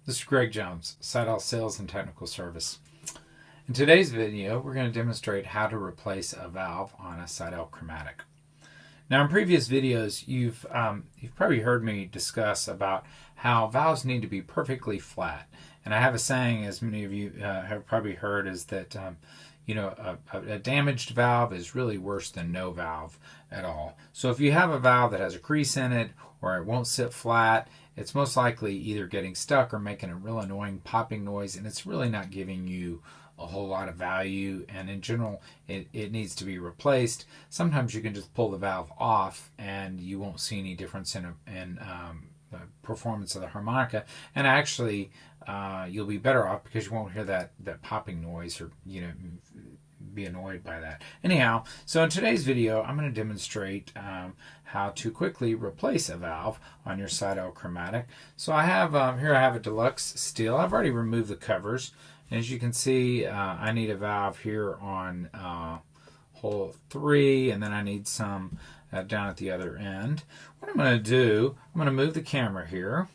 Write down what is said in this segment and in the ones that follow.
This is Greg Jones, SEYDEL Sales and Technical Service. In today's video, we're going to demonstrate how to replace a valve on a SEYDEL Chromatic. Now, in previous videos, you've probably heard me discuss about how valves need to be perfectly flat. And I have a saying, as many of you have probably heard, is that a damaged valve is really worse than no valve at all. So if you have a valve that has a crease in it or it won't sit flat, it's most likely either getting stuck or making a real annoying popping noise, and it's really not giving you a whole lot of value, and in general it needs to be replaced. Sometimes you can just pull the valve off and you won't see any difference in the performance of the harmonica, and actually you'll be better off because you won't hear that popping noise or be annoyed by that. Anyhow, so in today's video I'm going to demonstrate how to quickly replace a valve on your SEYDEL Chromatic. So I have here I have a deluxe steel. I've already removed the covers. As you can see, I need a valve here on hole 3, and then I need some down at the other end. What I'm going to do, I'm going to move the camera here.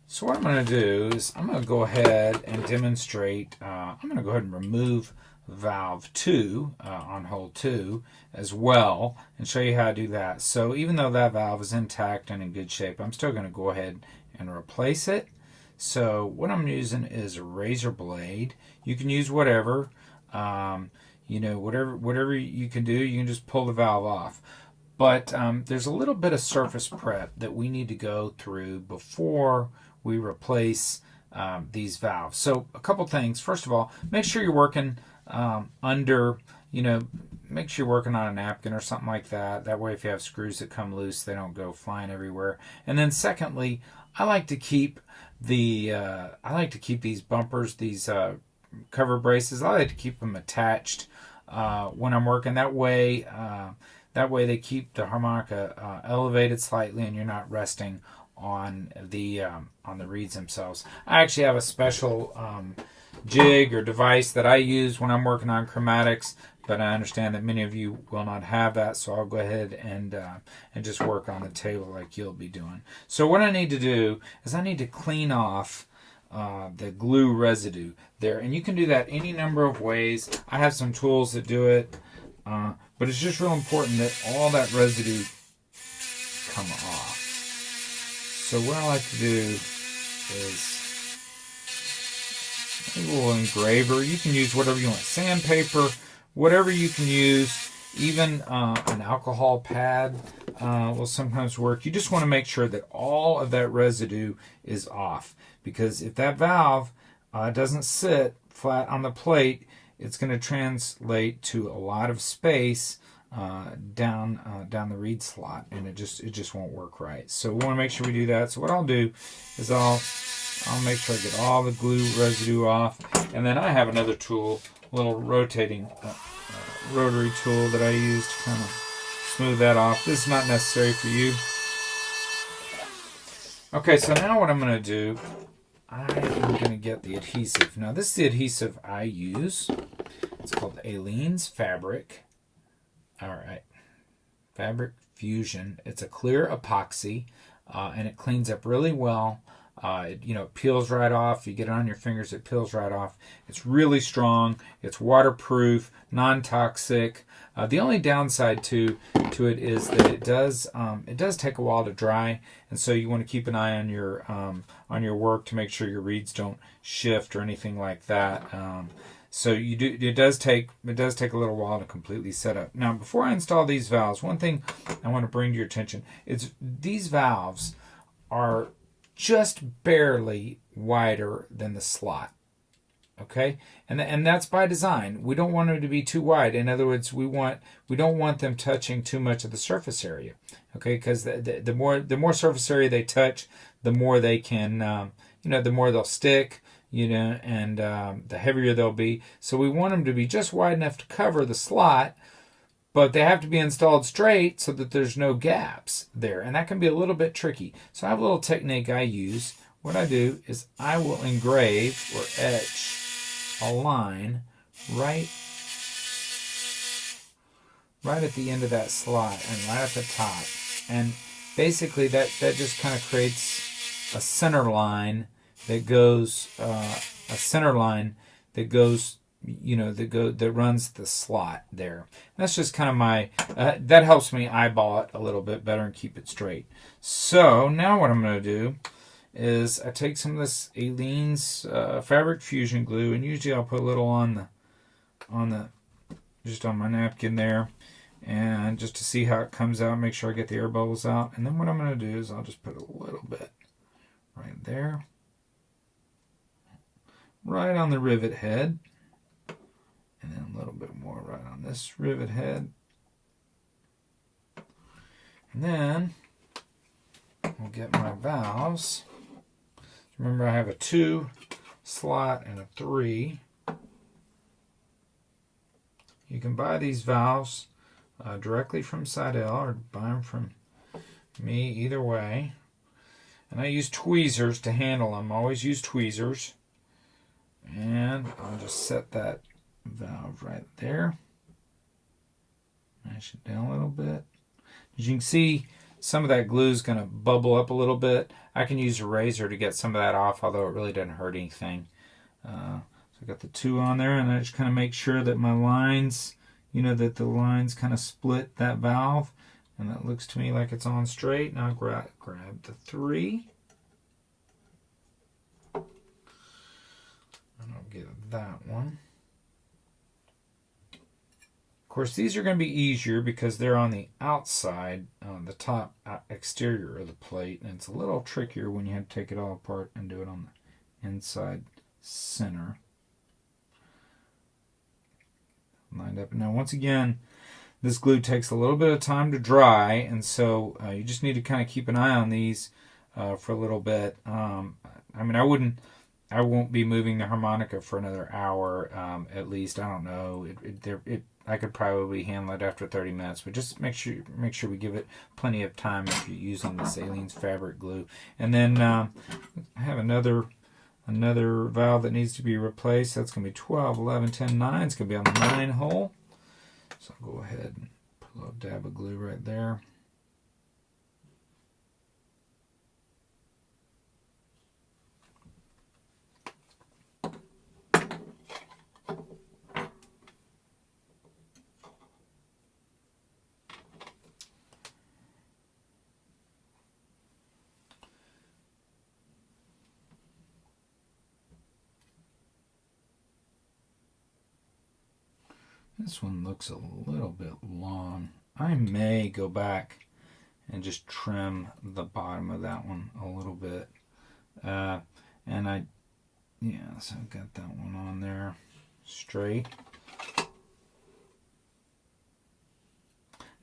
So what I'm going to do is I'm going to go ahead and demonstrate, I'm going to go ahead and remove valve 2 on hole 2 as well and show you how to do that. So even though that valve is intact and in good shape, I'm still going to go ahead and replace it. So what I'm using is a razor blade. You can use whatever, whatever you can do. You can just pull the valve off. But there's a little bit of surface prep that we need to go through before we replace these valves. So a couple things. First of all, make sure you're working make sure you're working on a napkin or something like that. That way if you have screws that come loose, they don't go flying everywhere. And then secondly, I like to keep these bumpers, these cover braces. I like to keep them attached when I'm working. That way they keep the harmonica elevated slightly, and you're not resting on the reeds themselves. I actually have a special jig or device that I use when I'm working on chromatics, but I understand that many of you will not have that, so I'll go ahead and just work on the table like you'll be doing. So what I need to do is I need to clean off the glue residue there, and you can do that any number of ways. I have some tools that do it, but it's just real important that all that residue come off. So what I like to do is a little engraver. You can use whatever you want, sandpaper, whatever you can use. Even an alcohol pad will sometimes work. You just want to make sure that all of that residue is off, because if that valve doesn't sit flat on the plate, it's going to translate to a lot of space down the reed slot, and it just won't work right. So we want to make sure we do that. So what I'll do is I'll make sure I get all the glue residue off, and then I have another tool, a little rotating rotary tool that I use to kind of smooth that off. This is not necessary for you. Okay, so now what I'm going to do, I am going to get the adhesive. Now this is the adhesive I use. It's called Aleene's Fabric. Alright, Fabric Fusion. It's a clear epoxy, and it cleans up really well. It peels right off. You get it on your fingers, it peels right off. It's really strong. It's waterproof, non-toxic. The only downside to it is that it does take a while to dry, and so you want to keep an eye on your work to make sure your reeds don't shift or anything like that. So it does take a little while to completely set up. Now, before I install these valves, one thing I want to bring to your attention is these valves are just barely wider than the slot. Okay, and that's by design. We don't want them to be too wide. In other words, we don't want them touching too much of the surface area. Okay, because the more surface area they touch, the more they can the more they'll stick. And the heavier they'll be. So we want them to be just wide enough to cover the slot, but they have to be installed straight so that there's no gaps there, and that can be a little bit tricky. So I have a little technique I use. What I do is I will engrave or etch a line right at the end of that slot and right at the top, and basically that just kind of creates a center line that goes that runs the slot there. That's just kind of my that helps me eyeball it a little bit better and keep it straight. So now what I'm going to do is I take some of this Aleene's fabric fusion glue, and usually I'll put a little on my napkin there, and just to see how it comes out, make sure I get the air bubbles out. And then what I'm going to do is I'll just put a little bit right there, right on the rivet head, and then a little bit more right on this rivet head. And then we'll get my valves. Remember, I have a 2 slot and a 3. You can buy these valves directly from SEYDEL or buy them from me, either way. And I use tweezers to handle them. I always use tweezers. And I'll just set that valve right there. Mash it down a little bit. As you can see, some of that glue is going to bubble up a little bit. I can use a razor to get some of that off, although it really doesn't hurt anything. So I got the 2 on there, and I just kind of make sure that my lines, that the lines kind of split that valve, and that looks to me like it's on straight. Now grab the 3. And I'll get that one. Of course, these are going to be easier because they're on the outside, on the top exterior of the plate, and it's a little trickier when you have to take it all apart and do it on the inside center. Lined up. Now, once again, this glue takes a little bit of time to dry, and so you just need to kind of keep an eye on these for a little bit. I won't be moving the harmonica for another hour at least. I don't know. I could probably handle it after 30 minutes, but just make sure we give it plenty of time if you're using this Aleene's fabric glue. And then I have another valve that needs to be replaced. That's going to be 12, 11, 10, 9. It's going to be on the 9 hole. So I'll go ahead and put a little dab of glue right there. This one looks a little bit long. I may go back and just trim the bottom of that one a little bit. So I've got that one on there straight.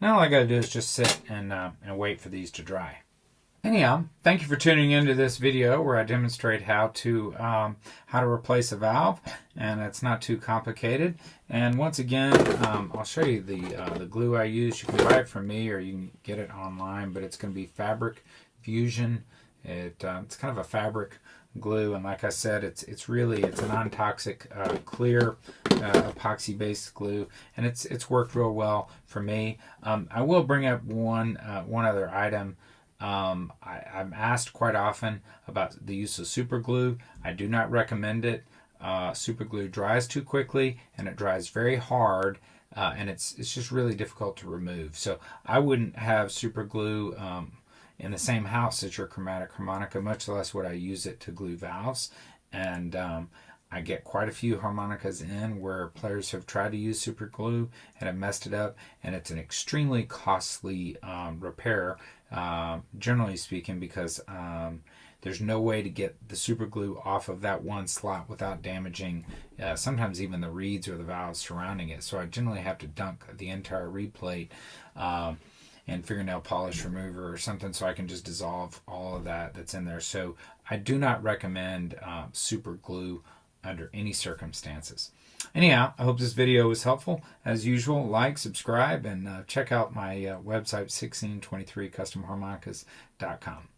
Now all I got to do is just sit and wait for these to dry. Anyhow, thank you for tuning into this video where I demonstrate how to replace a valve, and it's not too complicated. And once again, I'll show you the glue I use. You can buy it from me or you can get it online, but it's going to be Fabric Fusion. It's kind of a fabric glue, and like I said, it's a non-toxic clear epoxy-based glue, and it's worked real well for me. I will bring up one other item. I'm asked quite often about the use of super glue. I do not recommend it. Super glue dries too quickly, and it dries very hard, and it's just really difficult to remove. So I wouldn't have super glue in the same house as your chromatic harmonica, much less would I use it to glue valves. And I get quite a few harmonicas in where players have tried to use super glue and have messed it up, and it's an extremely costly repair, generally speaking, because there's no way to get the super glue off of that one slot without damaging sometimes even the reeds or the valves surrounding it. So I generally have to dunk the entire reed plate and fingernail polish remover or something so I can just dissolve all of that's in there. So I do not recommend super glue under any circumstances. Anyhow, I hope this video was helpful. As usual, like, subscribe, and check out my website, 1623customharmonicas.com.